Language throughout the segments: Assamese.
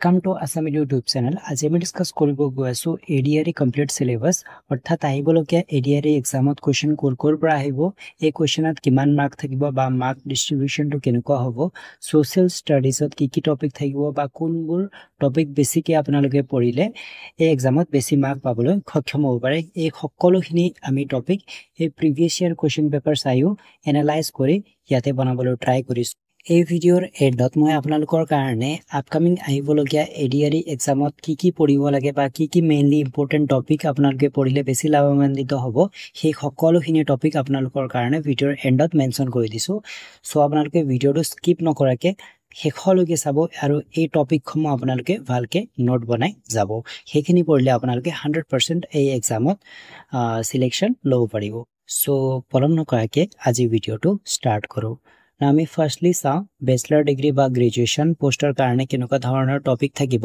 Welcome to Assam YouTube channel. As I discuss koribo goi asu ADRE complete syllabus অর্থাৎ আহিবলগিয়া ADRE examত question কৰ পৰা আহিব এই questionত কিমান মাৰ্ক থাকিব বা মাৰ্ক ডিস্ট্ৰিবিউশন টু কেনেকুৱা হ'ব সোশ্যাল ষ্টাডিজত কি টপিক থাকিব বা কোনবোৰ টপিক বেছিকৈ আপোনালোকে পঢ়িলে এই examত বেছি মাৰ্ক পাবলৈ সক্ষম হ'ব পাৰে এই সকলোখিনি আমি টপিক এই প্ৰিভিয়াস ইয়াৰ question paper চাইও এনালাইজ কৰি ইয়াতে বনাবলৈ ট্ৰাই কৰিছো এই ভিডিওৰ এডত মই আপোনালোকৰ কাৰণে আপকামিং আহিবলগিয়া ADRE এক্সামত কি পঢ়িব লাগে বা কি মেইনলি ইম্পৰ্টেন্ট টপিক আপোনালোকে পঢ়িলে বেছি লাভান্বিত হ'ব সেই সকলোখিনি টপিক আপোনালোকৰ কাৰণে ভিডিওৰ এণ্ডত মেনশন কৰি দিছো সো আপোনালোকে ভিডিওটো স্কিপ নকৰাকে শেষলৈকে চাব আৰু এই টপিকসমূহ আপোনালোকে ভালকে নোট বনাই যাব সেইখিনি পঢ়িলে আপোনালোকে 100% এই এক্সামত সিলেকশন ল'ব পাৰিব সো পলম নকৰাকে আজি ভিডিওটো ষ্টাৰ্ট কৰো Now, আমি firstly চাও bachelor degree বা graduation poster কাৰণে কেনেকুৱা ধৰণৰ টপিক থাকিব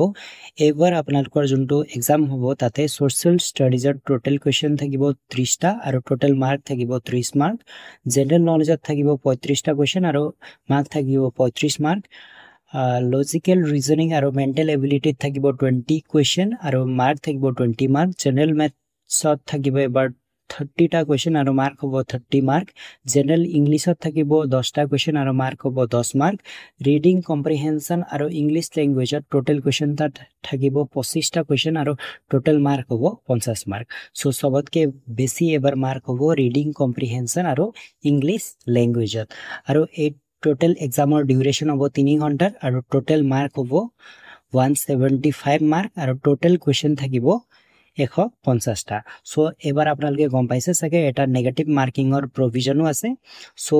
এবাৰ আপোনালোকৰ যোনটো এক্সাম হ'ব তাতে social studies ৰ টোটাল কোৱেশ্চন থাকিব 30 টা আৰু টোটাল মাৰ্ক থাকিব 30 মাৰ্ক জেনাৰেল নলেজত থাকিব 35 টা কোৱেশ্চন আৰু মাৰ্ক থাকিব 35 মাৰ্ক লজিক্যাল ৰিজনিং আৰু মেন্টাল এবিলিটি থাকিব 20 কোৱেশ্চন আৰু মাৰ্ক থাকিব 20 মাৰ্ক জেনাৰেল ম্যাথছত থাকিব এবাৰ 30 টা কোৱেশ্চন আৰু মাৰ্ক হ'ব 30 মাৰ্ক জেনাৰেল ইংলিশত থাকিব 10 টা কোৱেশ্চন আৰু মাৰ্ক হ'ব 10 মাৰ্ক ৰিডিং কম্প্ৰিহেনশন আৰু ইংলিশ ল্যাঙ্গুৱেজত টোটাল কোৱেশ্চন তাত থাকিব 25 টা কোৱেশ্চন আৰু টোটাল মাৰ্ক হ'ব 50 মাৰ্ক সো সবতকে বেছি এবাৰ মাৰ্ক হ'ব ৰিডিং কম্প্ৰিহেনশন আৰু ইংলিশ ল্যাঙ্গুৱেজত আৰু এই টোটাল এক্সামৰ ডিউৰেচন হ'ব 3 ঘণ্টাৰ আৰু টোটাল মাৰ্ক হ'ব 175 মাৰ্ক আৰু টোটাল কোৱেশ্চন থাকিব 150 টা সো এবাৰ আপোনালোকে গম পাইছে সাকে এটা নেগেটিভ মাৰ্কিংৰ প্ৰভিজনো আছে সো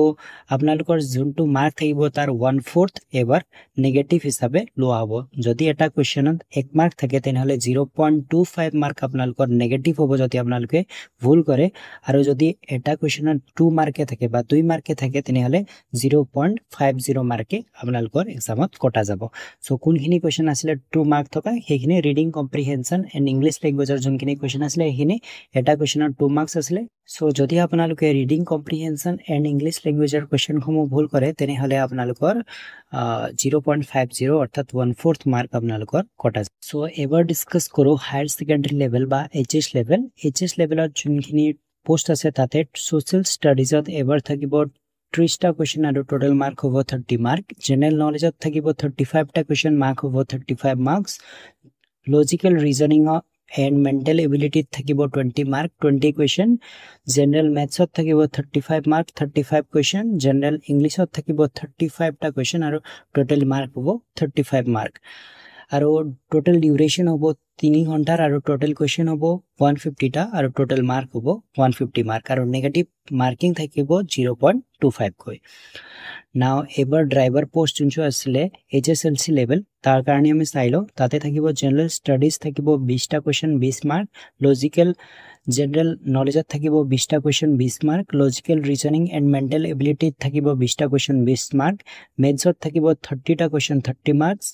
আপোনালোকৰ যোনটো মাৰ্ক থাকিব তাৰ 1/4 এবাৰ নেগেটিভ হিচাপে লোৱা হ'ব যদি এটা কোৱেশ্চনত 1 মাৰ্ক থাকে তেনেহলে 0.25 মাৰ্ক আপোনালোকৰ নেগেটিভ হ'ব যদি আপোনালোকে ভুল কৰে আৰু যদি এটা কোৱেশ্চনত 2 মাৰ্কে থাকে বা 2 মাৰ্কে থাকে তেনেহলে 0.50 মাৰ্কে আপোনালোকৰ এক্সামত কটা যাব সো কোনখিনি কোৱেশ্চন আছিল 2 মাৰ্ক থকা সেইখিনি ৰিডিং কম্প্ৰিহেনশন এণ্ড ইংলিশ ল্যাঙ্গুৱেজৰ যোনখিনি কোৱেশ্চন আছিল এইখিনি এটা কোৱেশ্চনত 2 মাৰ্কস আছিল সো যদি আপোনালোকে ৰিডিং কম্প্ৰিহেনশন এণ্ড ইংলিশ ল্যাঙ্গুৱেজৰ কোৱেশ্চনসমূহ ভুল কৰে তেনেহলে আপোনালোকৰ 0.50 অৰ্থাৎ 1/4 মাৰ্ক আপোনালোকৰ কটা যাব সো এবাৰ ডিসকাস কৰো হায়াৰ সেকেন্ডাৰী লেভেল বা HS লেভেল HS লেভেলত যোনখিনি পোষ্ট আছে তাতে সোশ্যাল ষ্টাডিজত এবাৰ থাকিব 30 টা কোৱেশ্চন আৰু টোটাল মাৰ্ক হ'ব 30 মাৰ্ক জেনাৰেল নলেজত থাকিব 35 টা কোৱেশ্চন মাৰ্ক হ'ব 35 marks logical reasoning and mental ability থাকিব 20 mark 20 question general maths থাকিব 35 mark 35 question general english থাকিব 35 টা question আৰু total mark হ'ব 35 mark আৰু total duration হ'ব 3 ঘণ্টাৰ আৰু total question হ'ব 150 টা আৰু total mark হ'ব 150 mark আৰু negative marking থাকিব 0.25 কৈ Now এবাৰ ড্ৰাইভাৰ পোষ্ট যোনটো আছিল HSLC লেভেল তাৰ কাৰণে আমি চাইলো তাতে থাকিব জেনাৰেল ষ্টাডিজ থাকিব 20 টা কোৱেশ্চন 20 মাৰ্ক লজিক্যাল জেনাৰেল নলেজত থাকিব 20 টা question 20 mark logical reasoning and mental ability থাকিব 20 টা কোৱেশ্চন 20 মাৰ্ক মেথছত থাকিব 30 টা কোৱেশ্চন 30 মাৰ্কস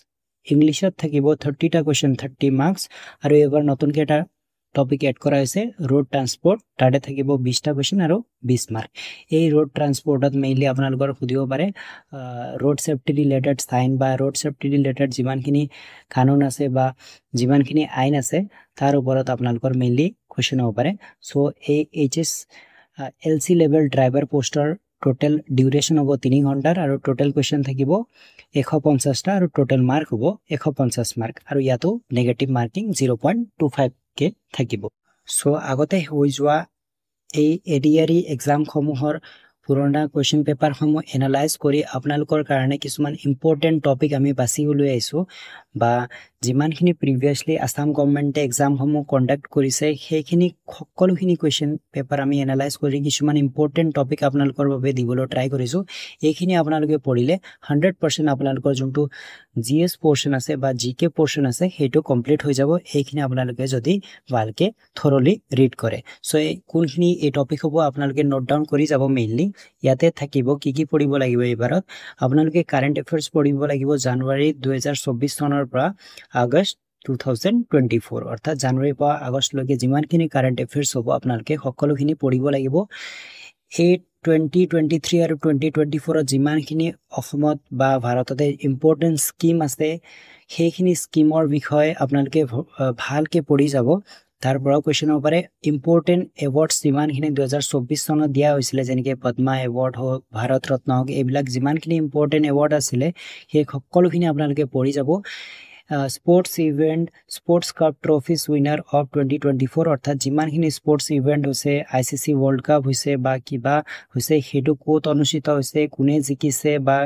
ইংলিশত থাকিব 30 টা কোৱেশ্চন 30 মাৰ্কস আৰু এবাৰ নতুনকৈ এটা টপিক এড কৰা হৈছে road transport তাতে থাকিব 20 টা কোৱেশ্চন আৰু 20 মাৰ্ক এই road transportত মেইনলি আপোনালোকৰ খুদিব পাৰে road safety related সাইন বা road safety related যিমানখিনি কানুন আছে বা যিমানখিনি আইন আছে তাৰ ওপৰত আপোনালোকৰ মেইনলি কোৱেশ্চন হ'ব পাৰে সো এই HSLC লেভেল ড্ৰাইভাৰ পোষ্টৰ টোটাল ডিউৰেচন হ'ব 3 ঘণ্টাৰ আৰু টোটাল কোৱেশ্চন থাকিব 150 টা আৰু টোটাল মাৰ্ক হ'ব 150 মাৰ্ক আৰু ইয়াতো নেগেটিভ মাৰ্কিং 0.25 কে থাকিব সো আগতে হৈ যোৱা এই ADRE এক্সাম সমূহৰ পুৰণা কোৱেশ্চন পেপাৰ সমূহ এনালাইজ কৰি আপোনালোকৰ কাৰণে কিছুমান ইম্পৰ্টেন্ট টপিক আমি বাছি লৈ আইছো বা যিমানখিনি প্ৰিভিয়াসলি আসাম গভৰ্ণমেণ্টে এক্সাম সমূহ কন্ডাক্ট কৰিছে সেইখিনি সকলোখিনি কোৱেশ্চন পেপাৰ আমি এনালাইজ কৰি কিছুমান ইম্পৰ্টেন্ট টপিক আপোনালোকৰ বাবে দিবলৈ ট্ৰাই কৰিছো এইখিনি আপোনালোকে পঢ়িলে 100% আপোনালোকৰ যোনটো GS পোৰশন আছে বা GK পোৰশন আছে হেটো কমপ্লিট হৈ যাব এইখিনি আপোনালোকে যদি ভালকে থৰলি ৰিড কৰে সো কোনখিনি এই টপিক হ'ব আপোনালোকে নোট ডাউন কৰি যাব মেইনলি ইয়াতে থাকিব কি পঢ়িব লাগিব এবাৰত আপোনালোকে কাৰেন্ট এফেয়াৰ্স পঢ়িব লাগিব জানুৱাৰী 2024 চনৰ পৰা আগষ্ট 2024 অৰ্থাৎ জানুৱাৰী পৰা আগষ্ট লৈকে যিমানখিনি কাৰেন্ট এফেয়াৰ্স হ'ব আপোনালোকে সকলোখিনি পঢ়িব লাগিব এই 2023 আৰু 2024 যিমানখিনি অসমত বা ভাৰততে ইম্পৰ্টেন্ট স্কিম আছে সেইখিনি স্কিমৰ বিষয়ে আপোনালোকে ভালকে পঢ়ি যাব তাৰ পৰা কোৱেশ্চন হ'ব পাৰে ইম্পৰ্টেন্ট এৱাৰ্ডছ যিমানখিনি 2024 চনত দিয়া হৈছিলে যেনেকৈ পদ্মা এৱাৰ্ড হওক ভাৰত ৰত্ন হওক এইবিলাক যিমানখিনি ইম্পৰ্টেন্ট এৱাৰ্ড আছিলে সেই সকলোখিনি আপোনালোকে পঢ়ি যাব sports event sports cup trophies winner of 2024 অৰ্থাৎ যিমানখিনি স্পোর্টস ইভেন্ট হৈছে আইসিসি ওয়ার্ল্ড কাপ হৈছে বা কিবা হৈছে সেইটো ক'ত অনুষ্ঠিত হৈছে কোনে জিকিছে বা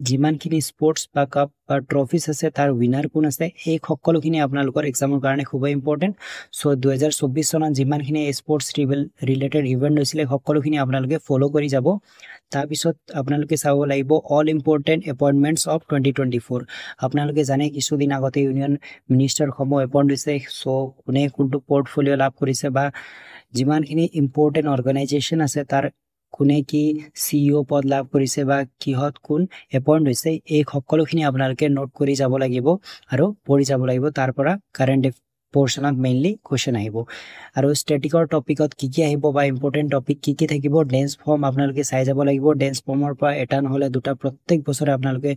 যিমানখিনি স্পোর্টস বা কাপ বা ট্ৰফিজ আছে তাৰ উইনাৰ কোন আছে এই সকলোখিনি আপোনালোকৰ এক্সামৰ কাৰণে খুব ইম্পৰ্টেন্ট সো 2024 চনত যিমানখিনি স্পোৰ্টস ৰিলেটেড ইভেন্ট হৈছিলে সকলোখিনি আপোনালোকে ফলো কৰি যাব তাৰ পিছত আপোনালোকে চাব লাগিব অল ইম্পৰ্টেন্ট এপইন্টমেন্টস অফ 2024 আপোনালোকে জানে কিছুদিন আগতে ইউনিয়ন মিনিষ্টাৰ সমূহ এপইন্ট হৈছে সো কোনে কোনটো পোৰ্টফোলিও লাভ কৰিছে বা যিমানখিনি ইম্পৰ্টেন্ট অৰ্গানাইজেশ্যন আছে তাৰ কোনে কি সিইও পদ লাভ কৰিছে বা কিহত কোন এপইন্ট হৈছে এই সকলোখিনি আপোনালোকে নোট কৰি যাব লাগিব আৰু পঢ়ি যাব লাগিব তাৰ পৰা কাৰেন্ট পোৰ্শনত মেইনলি কোৱেশ্চন আহিব আৰু ষ্টেটিকৰ টপিকত কি আহিব বা ইম্পৰ্টেন্ট টপিক কি থাকিব ডেন্স ফৰ্ম আপোনালোকে চাই যাব লাগিব ডেন্স ফৰ্মৰ পৰা এটা নহলে দুটা প্ৰত্যেক বছৰে আপোনালোকে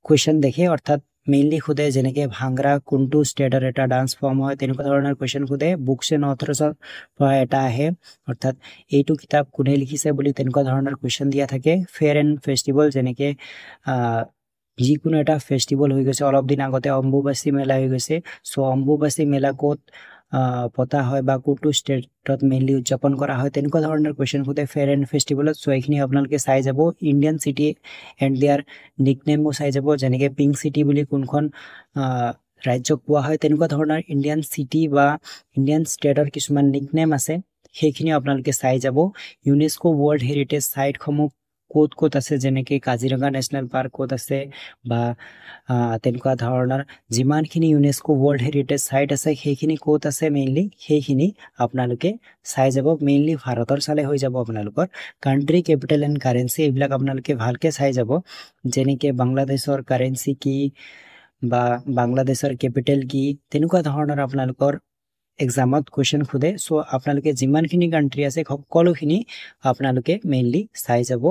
কোৱেশ্চন দেখে অৰ্থাৎ মেইনলি খুদে যেনেকে ভাংৰা কোনটো ষ্টেটৰ এটা ডান্স ফৰ্ম হয় তেনেকুৱা ধৰণৰ কোৱেশ্চন খুদে বুকছ এণ্ড অথৰছৰ পৰা এটা আহে অৰ্থাৎ এইটো কিতাপ কোনে লিখিছে বুলি তেনেকুৱা ধৰণৰ কোৱেশ্চন দিয়া থাকে ফেয়াৰ এণ্ড ফেষ্টিভেল যেনেকে যিকোনো এটা ফেষ্টিভেল হৈ গৈছে অলপ দিন আগতে অম্বুবাচী মেলা হৈ গৈছে সো অম্বুবাচী মেলা ক'ত পতা হয় বা কোনটো ষ্টেটত মেইনলি উদযাপন কৰা হয় তেনেকুৱা ধৰণৰ কোৱেশ্চন খুদে ফেয়াৰ এণ্ড ফেষ্টিভেলত সো এইখিনি আপোনালোকে চাই যাব ইণ্ডিয়ান চিটি এণ্ড দেয়াৰ নিকনেমো চাই যাব যেনেকে পিংক চিটি বুলি কোনখন ৰাজ্যক কোৱা হয় তেনেকুৱা ধৰণৰ ইণ্ডিয়ান চিটি বা ইণ্ডিয়ান ষ্টেটৰ কিছুমান নিকনেম আছে সেইখিনি আপোনালোকে চাই যাব ইউনেস্কো ৱৰ্ল্ড হেৰিটেজ সাইটসমূহ ক'ত ক'ত আছে যেনেকে কাজিৰঙা নেশ্যনেল পাৰ্ক ক'ত আছে বা তেনেকুৱা ধৰণৰ যিমানখিনি ইউনেস্কো ৱৰ্ল্ড হেৰিটেজ সাইট আছে সেইখিনি ক'ত আছে মেইনলি সেইখিনি আপোনালোকে চাই যাব মেইনলি ভাৰতৰ চালে হৈ যাব আপোনালোকৰ কান্ট্ৰি কেপিটেল এণ্ড কাৰেন্সি এইবিলাক আপোনালোকে ভালকে চাই যাব যেনেকে বাংলাদেশৰ কাৰেন্সি কি বা বাংলাদেশৰ কেপিটেল কি তেনেকুৱা ধৰণৰ আপোনালোকৰ এক্সামত কোৱেশ্চন খুদে সো আপোনালোকে যিমানখিনি কান্ট্ৰি আছে সকলোখিনি আপোনালোকে মেইনলি চাই যাব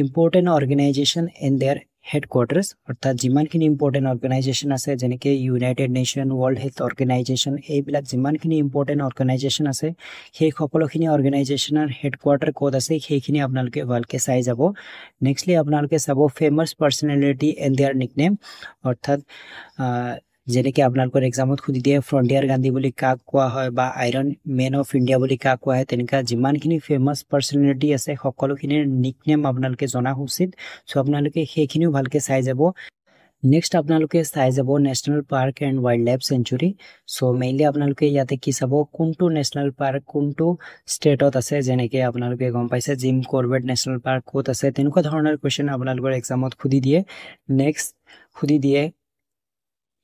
important organisation and there headquarters অৰ্থাৎ যিমানখিনি ইম্পৰ্টেন্ট অৰ্গানাইজেশ্যন আছে যেনেকে United nation world health organisation এইবিলাক যিমানখিনি ইম্পৰ্টেন্ট অৰ্গানাইজেশ্যন আছে সেই সকলোখিনি অৰ্গানাইজেশ্যনৰ হেডকোৱাৰ্টাৰ ক'ত আছে সেইখিনি আপোনালোকে ভালকে চাই যাব নেক্সটলি আপোনালোকে চাব famous personality and there nickname অৰ্থাৎ যেনেকে আপোনালোকৰ এক্সামত সুধি দিয়ে ফ্ৰণ্টিয়াৰ গান্ধী বুলি কাক কোৱা হয় বা আইৰন মেন অফ ইণ্ডিয়া বুলি কাক কোৱা হয় তেনেকুৱা যিমানখিনি ফেমাছ পাৰ্চনেলিটি আছে সকলোখিনিৰ নিকনেম আপোনালোকে জনা উচিত সো আপোনালোকে সেইখিনিও ভালকে চাই যাব নেক্সট আপোনালোকে চাই যাব national park and wild life century so mainly আপোনালোকে ইয়াতে কি চাব কোনটো নেশ্যনেল পাৰ্ক কোনটো ষ্টেটত আছে যেনেকে আপোনালোকে গম পাইছে জিম কৰবেট নেশ্যনেল পাৰ্ক ক'ত আছে তেনেকুৱা ধৰণৰ কোৱেশ্চন আপোনালোকৰ এক্সামত সুধি দিয়ে নেক্সট সুধি দিয়ে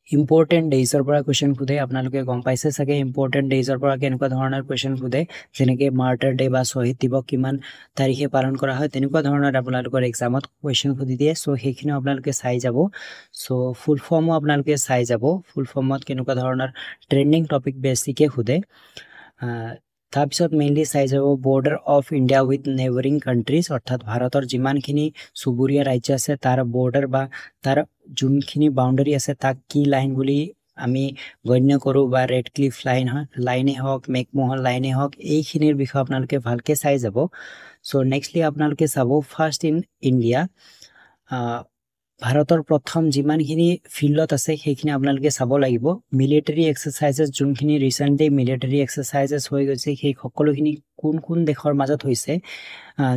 ইম্পৰ্টেন্ট ডেজৰ পৰা কোৱেশ্চন খুদে আপোনালোকে গম পাইছে চাগে ইম্পৰ্টেন্ট ডেজৰ পৰা কেনেকুৱা ধৰণৰ কোৱেশ্চন খুদে যেনেকে মাৰ্টাৰ ডে বা শ্বহীদ দিৱস কিমান তাৰিখে পালন কৰা হয় তেনেকুৱা ধৰণৰ আপোনালোকৰ এক্সামত কোৱেশ্চন খুদি দিয়ে সো সেইখিনি আপোনালোকে চাই যাব সো ফুল ফৰ্মো আপোনালোকে চাই যাব ফুল ফৰ্মত কেনেকুৱা ধৰণৰ ট্ৰেন্ডিং টপিক বেছিকে খুদে তাৰপিছত মেইনলি চাই যাব border of India with neighbouring countries অৰ্থাৎ ভাৰতৰ যিমানখিনি চুবুৰীয়া ৰাজ্য আছে তাৰ বৰ্ডাৰ বা তাৰ যোনখিনি বাউণ্ডাৰী আছে তাক কি লাইন বুলি আমি গণ্য কৰোঁ বা ৰেড ক্লিফ লাইনে হওক মেকমোহন লাইনে হওক এইখিনিৰ বিষয়ে আপোনালোকে ভালকে চাই যাব সো নেক্সটলি আপোনালোকে চাব ফাৰ্ষ্ট ইন ইণ্ডিয়া ভাৰতৰ প্ৰথম যিমানখিনি ফিল্ডত আছে সেইখিনি আপোনালোকে চাব লাগিব মিলিটাৰী এক্সাৰচাইজেছ যোনখিনি ৰিচেণ্টলি মিলিটাৰী এক্সাৰচাইজেছ হৈ গৈছে সেই সকলোখিনি কোন কোন দেশৰ মাজত হৈছে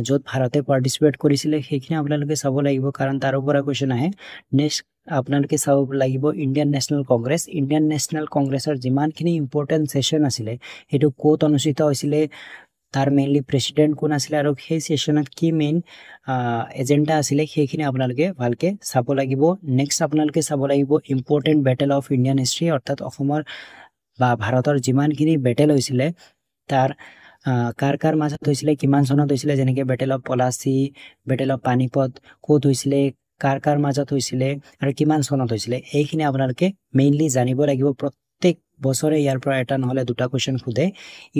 য'ত ভাৰতে পাৰ্টিচিপেট কৰিছিলে সেইখিনি আপোনালোকে চাব লাগিব কাৰণ তাৰ ওপৰত কোৱেশ্চন আহে নেক্সট আপোনালোকে চাব লাগিব ইণ্ডিয়ান নেশ্যনেল কংগ্ৰেছৰ যিমানখিনি ইম্পৰ্টেণ্ট ছেশ্যন আছিলে সেইটো ক'ত অনুষ্ঠিত হৈছিলে তাৰ মেইনলি প্ৰেচিডেণ্ট কোন আছিলে আৰু সেই ছেশ্যনত কি মেইন এজেণ্ডা আছিলে সেইখিনি আপোনালোকে ভালকে চাব লাগিব নেক্সট আপোনালোকে চাব লাগিব important battle of Indian history অৰ্থাৎ অসমৰ বা ভাৰতৰ যিমানখিনি বেটেল হৈছিলে তাৰ কাৰ মাজত হৈছিলে কিমান চনত হৈছিলে যেনেকে battle of Plassey battle of Panipat ক'ত হৈছিলে কাৰ মাজত হৈছিলে আৰু কিমান চনত হৈছিলে এইখিনি আপোনালোকে মেইনলি জানিব লাগিব প্ৰত্যেক বছৰে ইয়াৰ পৰা এটা নহলে দুটা কোৱেশ্চন খুদে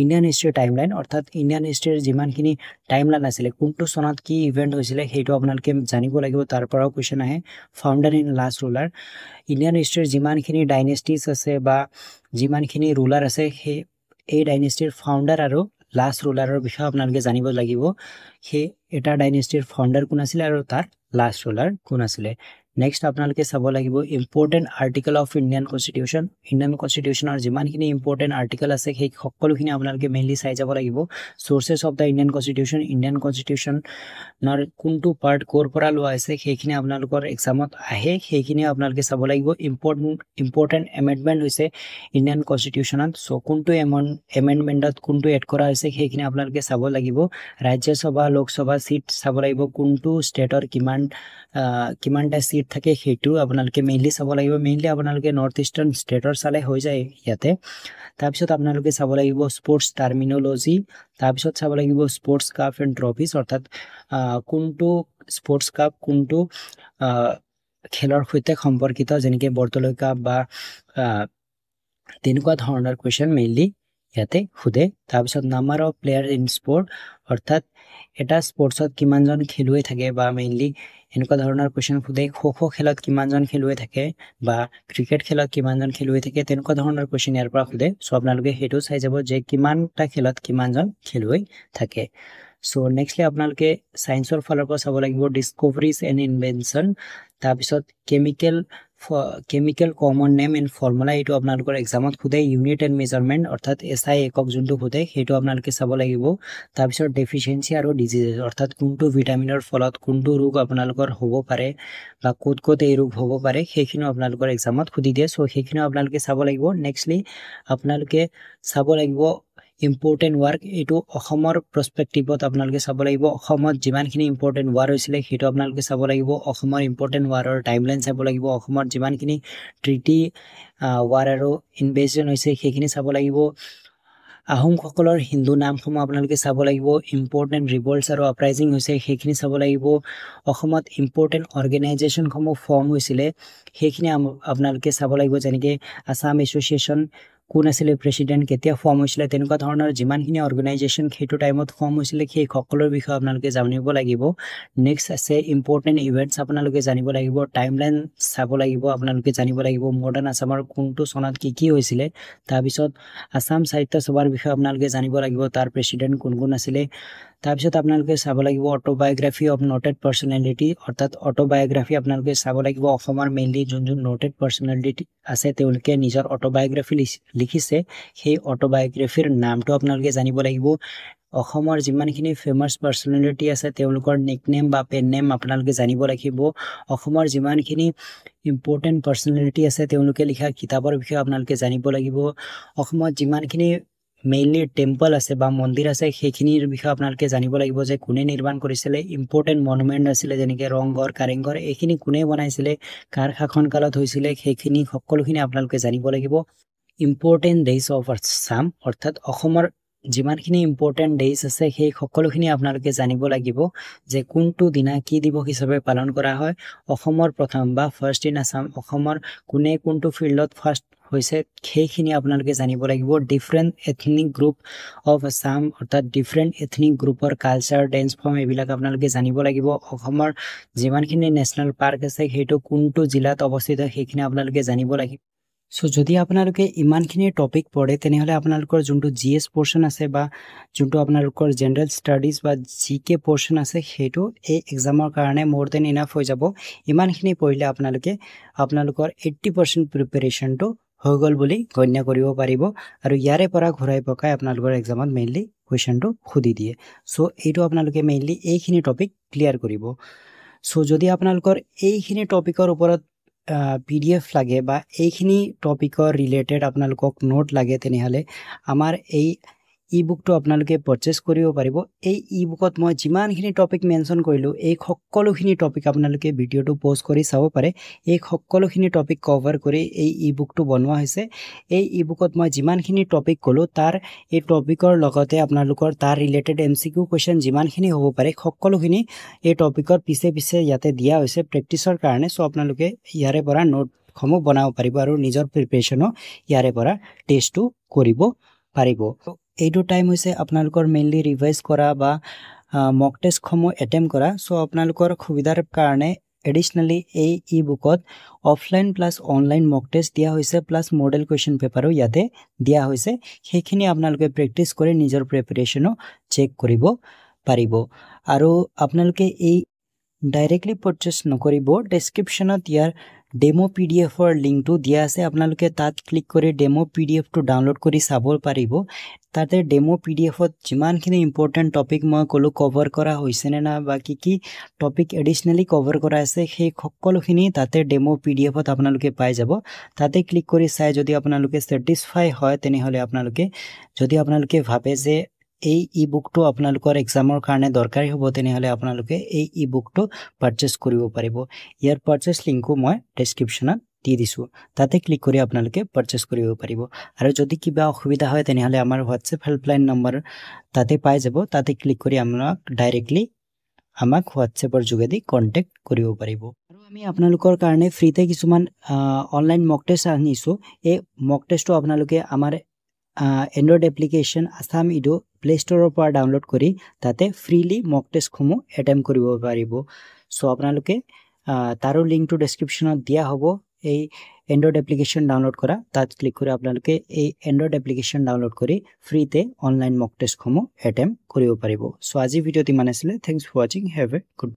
ইণ্ডিয়ান হিষ্ট্ৰী টাইমলাইন অৰ্থাৎ ইণ্ডিয়ান হিষ্ট্ৰীৰ যিমানখিনি টাইমলাইন আছিলে কোনটো সনত কি ইভেন্ট হৈছিলে সেইটো আপোনালোকে জানিব লাগিব তাৰ পৰাও কোৱেশ্চন আহে founder in last ruler Indian হিষ্ট্ৰীৰ যিমানখিনি ডাইনেষ্টিজ আছে বা যিমানখিনি ৰুলাৰ আছে সেই এই ডাইনেষ্টিৰ ফাউণ্ডাৰ আৰু লাষ্ট ৰুলাৰৰ বিষয়ে আপোনালোকে জানিব লাগিব সেই এটা ডাইনেষ্টিৰ ফাউণ্ডাৰ কোন আছিল আৰু তাৰ লাষ্ট ৰুলাৰ কোন আছিল নেক্সট আপোনালোকে চাব লাগিব ইম্পৰ্টেন্ট আৰ্টিকল অফ ইণ্ডিয়ান কনষ্টিটিউচনৰ যিমানখিনি ইম্পৰ্টেন্ট আৰ্টিকল আছে সেই সকলোখিনি আপোনালোকে মেইনলি চাই যাব লাগিব সোৰ্সেছ অফ দা ইণ্ডিয়ান কনষ্টিটিউচনৰ কোনটো পাৰ্ট কোৰ পৰা লোৱা আছে সেইখিনি আপোনালোকৰ এক্সামত আহে সেইখিনি আপোনালোকে চাব লাগিব ইম্পৰ্টেন্ট এমেন্ডমেন্ট হৈছে ইণ্ডিয়ান কনষ্টিটিউচনত সো কোনটো এমেন্ডমেন্টত কোনটো এড কৰা হৈছে সেইখিনি আপোনালোকে চাব লাগিব ৰাজ্যসভা লোকসভা সিট চাব লাগিব কোনটো ষ্টেটৰ কিমানটা সিট থাকে সেইটো আপোনালোকে মেইনলি চাব লাগিব মেইনলি আপোনালোকে নৰ্থ ইষ্টাৰ্ণ ষ্টেটৰ চালে হৈ যায় ইয়াতে তাৰপিছত আপোনালোকে চাব লাগিব স্পৰ্টছ টাৰ্মিনোলজি তাৰপিছত চাব লাগিব স্পৰ্টছ কাপ এণ্ড ট্ৰফিজ অৰ্থাৎ কোনটো স্পৰ্টছ কাপ কোনটো খেলৰ সৈতে সম্পৰ্কিত যেনেকৈ বৰ্তলৈ কাপ বা তেনেকুৱা ধৰণৰ কুৱেশ্যন মেইনলি ইয়াতে খুদে তাৰপিছত number of player in sport অৰ্থাৎ এটা স্পৰ্টছত কিমানজন খেলুৱৈ থাকে বা মেইনলি এনেকুৱা ধৰণৰ কুৱেশ্যন খুদে খো খেলত কিমানজন খেলুৱৈ থাকে বা ক্ৰিকেট খেলত কিমানজন খেলুৱৈ থাকে তেনেকুৱা ধৰণৰ কুৱেশ্যন ইয়াৰ পৰা খুদে সো আপোনালোকে সেইটো চাই যাব যে কিমানটা খেলত কিমানজন খেলুৱৈ থাকে সো নেক্সটলি আপোনালোকে সায়েন্সৰ ফালৰ পৰা চাব লাগিব ডিস্কভাৰিজ এণ্ড ইনভেনশন তাৰপিছত chemical common name and formula এইটো আপোনালোকৰ এক্সামত খুদে ইউনিট এণ্ড মেজাৰমেণ্ট অৰ্থাৎ SI একক যোনটো খুদে সেইটো আপোনালোকে চাব লাগিব তাৰপিছত ডেফিচিয়েঞ্চি আৰু ডিজিজেছ অৰ্থাৎ কোনটো ভিটামিনৰ ফলত কোনটো ৰোগ আপোনালোকৰ হ'ব পাৰে বা ক'ত এই ৰোগ হ'ব পাৰে সেইখিনি আপোনালোকৰ এক্সামত খুদি দিয়ে সো সেইখিনি আপোনালোকে চাব লাগিব নেক্সটলি আপোনালোকে চাব লাগিব ইম্পৰ্টেন্ট ৱাৰ্ক এইটো অসমৰ প্ৰস্পেক্টিভত আপোনালোকে চাব লাগিব অসমত যিমানখিনি ইম্পৰ্টেন্ট ৱাৰ হৈছিলে সেইটো আপোনালোকে চাব লাগিব অসমৰ ইম্পৰ্টেন্ট ৱাৰৰ টাইমলাইন চাব লাগিব অসমৰ যিমানখিনি ট্ৰিটি ৱাৰ আৰু ইনভেজন হৈছে সেইখিনি চাব লাগিব আহোমসকলৰ হিন্দু নামসমূহ আপোনালোকে চাব লাগিব ইম্পৰ্টেন্ট ৰিভল্টছ আৰু আপৰাইজিং হৈছে সেইখিনি চাব লাগিব অসমত ইম্পৰ্টেন্ট অৰ্গেনাইজেশ্যনসমূহ ফৰ্ম হৈছিলে সেইখিনি আপোনালোকে চাব লাগিব যেনেকৈ আসাম এছ'চিয়েশ্যন কোন আছিলে প্ৰেসিডেন্ট কেতিয়া ফৰ্ম হৈছিলে তেনেকুৱা ধৰণৰ যিমানখিনি অৰ্গেনাইজেশ্যন সেইটো টাইমত ফৰ্ম হৈছিলে সেই সকলৰ বিষয়ে আপোনালোকে জানিব লাগিব নেক্সট আছে ইম্পৰ্টেন্ট ইভেন্টছ আপোনালোকে জানিব লাগিব টাইমলাইন চাব লাগিব আপোনালোকে জানিব লাগিব মডাৰ্ণ আসামৰ কোনটো চনত কি হৈছিলে তাৰপিছত আসাম সাহিত্য সভাৰ বিষয়ে আপোনালোকে জানিব লাগিব তাৰ প্ৰেসিডেন্ট কোন আছিলে তাৰপিছত আপোনালোকে চাব লাগিব অটোবায়োগ্ৰাফি অফ নোটেড পাৰ্চনেলিটি অৰ্থাৎ অটোবায়োগ্ৰাফি আপোনালোকে চাব লাগিব অসমৰ মেইনলি যোন নোটেড পাৰ্চনেলিটি আছে তেওঁলোকে নিজৰ অটোবায়োগ্ৰাফি লিখিছে সেই অটোবায়োগ্ৰাফিৰ নামটো আপোনালোকে জানিব লাগিব অসমৰ যিমানখিনি ফেমাস পাৰ্চনেলিটি আছে তেওঁলোকৰ নিকনেম বা পেন নেম আপোনালোকে জানিব লাগিব অসমৰ যিমানখিনি ইম্পৰ্টেন্ট পাৰ্চনেলিটি আছে তেওঁলোকে লিখা কিতাপৰ বিষয়ে আপোনালোকে জানিব লাগিব অসমত যিমানখিনি মেইনলি টেম্পল আছে বা মন্দিৰ আছে সেইখিনিৰ বিষয়ে আপোনালোকে জানিব লাগিব যে কোনে নিৰ্মাণ কৰিছিলে ইম্পৰ্টেন্ট মনুমেন্ট আছিল যেনেকৈ ৰংঘৰ কাৰেংঘৰ এইখিনি কোনে বনাইছিলে কাৰ শাসনকালত হৈছিলে সেইখিনি সকলোখিনি আপোনালোকে জানিব লাগিব ইম্পৰ্টেন্ট ডেইজ অফ আসাম অৰ্থাৎ অসমৰ যিমানখিনি ইম্পৰ্টেন্ট ডেইজ আছে সেই সকলোখিনি আপোনালোকে জানিব লাগিব যে কোনটো দিনা কি দিৱস হিচাপে পালন কৰা হয় অসমৰ প্ৰথম বা ফাৰ্ষ্ট ইন আসাম অসমৰ কোনে কোনটো ফিল্ডত ফাৰ্ষ্ট হৈছে সেইখিনি আপোনালোকে জানিব লাগিব different ethnic group of Assam অৰ্থাৎ ডিফাৰেণ্ট এথনিক গ্ৰুপৰ কালচাৰ ডেন্স ফৰ্ম এইবিলাক আপোনালোকে জানিব লাগিব অসমৰ যিমানখিনি নেশ্যনেল পাৰ্ক আছে সেইটো কোনটো জিলাত অৱস্থিত সেইখিনি আপোনালোকে জানিব লাগিব সো যদি আপোনালোকে ইমানখিনি টপিক পঢ়ে তেনেহলে আপোনালোকৰ যোনটো জিএস পোৰ্শন আছে বা যোনটো আপোনালোকৰ জেনাৰেল ষ্টাডিজ বা জিকে পোৰ্শন আছে সেইটো এই এক্সামৰ কাৰণে মোৰ দেন ইনাফ হৈ যাব ইমানখিনি পঢ়িলে আপোনালোকৰ 80% প্ৰিপাৰেচনটো হৈ গল বুলি গণ্য কৰিব পাৰিব আৰু ইয়াৰে পৰা ঘূৰাই পকাই আপোনালোকৰ এক্সামত মেইনলি কোৱেশ্চনটো খুদি দিয়ে সো এইটো আপোনালোকে মেইনলি এইখিনি টপিক ক্লিয়াৰ কৰিব সো যদি আপোনালোকৰ এইখিনি টপিকৰ ওপৰত PDF লাগে বা এইখিনি টপিকৰ ৰিলেটেড আপোনালোকক নোট লাগে তেনেহলে আমাৰ এই ই-বুকটো আপোনালোকে পাৰচেজ কৰিব পাৰিব এই ই-বুকত মই যিমানখিনি টপিক মেনশন কৰিলো এই সকলোখিনি টপিক আপোনালোকে ভিডিওটো পজ কৰি চাব পাৰে এই সকলোখিনি টপিক কভাৰ কৰি এই ই-বুকটো বনোৱা হৈছে এই ই-বুকত মই যিমানখিনি টপিক কলো তাৰ এই টপিকৰ লগতে আপোনালোকৰ তাৰ ৰিলেটেড MCQ কোৱেশ্চন যিমানখিনি হ'ব পাৰে সকলোখিনি এই টপিকৰ পিছে ইয়াতে দিয়া হৈছে প্ৰেক্টিছৰ কাৰণে সো আপোনালোকে ইয়াৰে পৰা নোট সমূহ বনাব পাৰিব আৰু নিজৰ প্ৰিপাৰেচনো ইয়াৰে পৰা টেষ্টটো কৰিব পাৰিব এইটো টাইম হৈছে আপোনালোকৰ মেইনলি ৰিভাইজ কৰা বা মক টেষ্ট সমূহ এটেম্প কৰা সো আপোনালোকৰ সুবিধাৰ কাৰণে এডিশনালি এই ই বুকত offline plus online mock test দিয়া হৈছে প্লাস মডেল কোৱেশ্চন পেপাৰো ইয়াতে দিয়া হৈছে সেইখিনি আপোনালোকে প্ৰেক্টিস কৰি নিজৰ প্ৰিপাৰেচনো চেক কৰিব পাৰিব আৰু আপোনালোকে এই ডাইৰেক্টলি পাৰচেজ নকৰিব ডেসক্ৰিপচনত ইয়াৰ ডেমো পিডিএফ ৰ লিংকটো দিয়া আছে আপোনালোকে তাত ক্লিক কৰি ডেমো পিডিএফ টো ডাউনলোড কৰি চাব পাৰিব তাতে ডেমো পিডিএফত যিমানখিনি ইম্পৰ্টেন্ট টপিক মই কলো কভাৰ কৰা হৈছে না বা কি টপিক এডিশনালি কভাৰ কৰা আছে সেই সকলোখিনি তাতে ডেমো পিডিএফত আপোনালোকে পাই যাব তাতে ক্লিক কৰি চাই যদি আপোনালোকে স্যাটিসফাই হয় তেনেহলে আপোনালোকে যদি আপোনালোকে ভাবে যে এই ই বুকটো আপোনালোকৰ এক্সামৰ কাৰণে দৰকাৰী হ'ব তেনেহলে আপোনালোকে এই ই বুকটো পাৰচেজ কৰিব পাৰিব ইয়াৰ পাৰচেজ লিংকো মই ডেসক্ৰিপচনত দি দিছো তাতে ক্লিক কৰি আপোনালোকে পাৰচেজ কৰিব পাৰিব আৰু যদি কিবা অসুবিধা হয় তেনেহলে আমাৰ WhatsApp হেল্পলাইন নম্বৰ তাতে পাই যাব তাতে ক্লিক কৰি আপোনাক ডাইৰেক্টলি আমাক WhatsApp ৰ যোগেদি কন্টাক্ট কৰিব পাৰিব আৰু আমি আপোনালোকৰ কাৰণে ফ্ৰীতে কিছুমান অনলাইন মক টেষ্ট আনিছো এই মক টেষ্টটো আপোনালোকে আমাৰ Android application Assam Ido Play Store पर डाउनलोड करी ताते फ्रीली मॉक टेस्ट खमु अटेम्प्ट करिब पारिबो सो आपनालोके तारो लिंक टू डिस्क्रिप्शन दिया होबो এই Android application डाउनलोड करा तात क्लिक কৰি আপোনালোকে এই Android application डाउनलोड কৰি ফ্ৰীতে অনলাইন মক টেষ্ট খমু अटेम्प्ट কৰিব পাৰিব সো আজি ভিডিওটি মানে আছিল thanks for watching have a good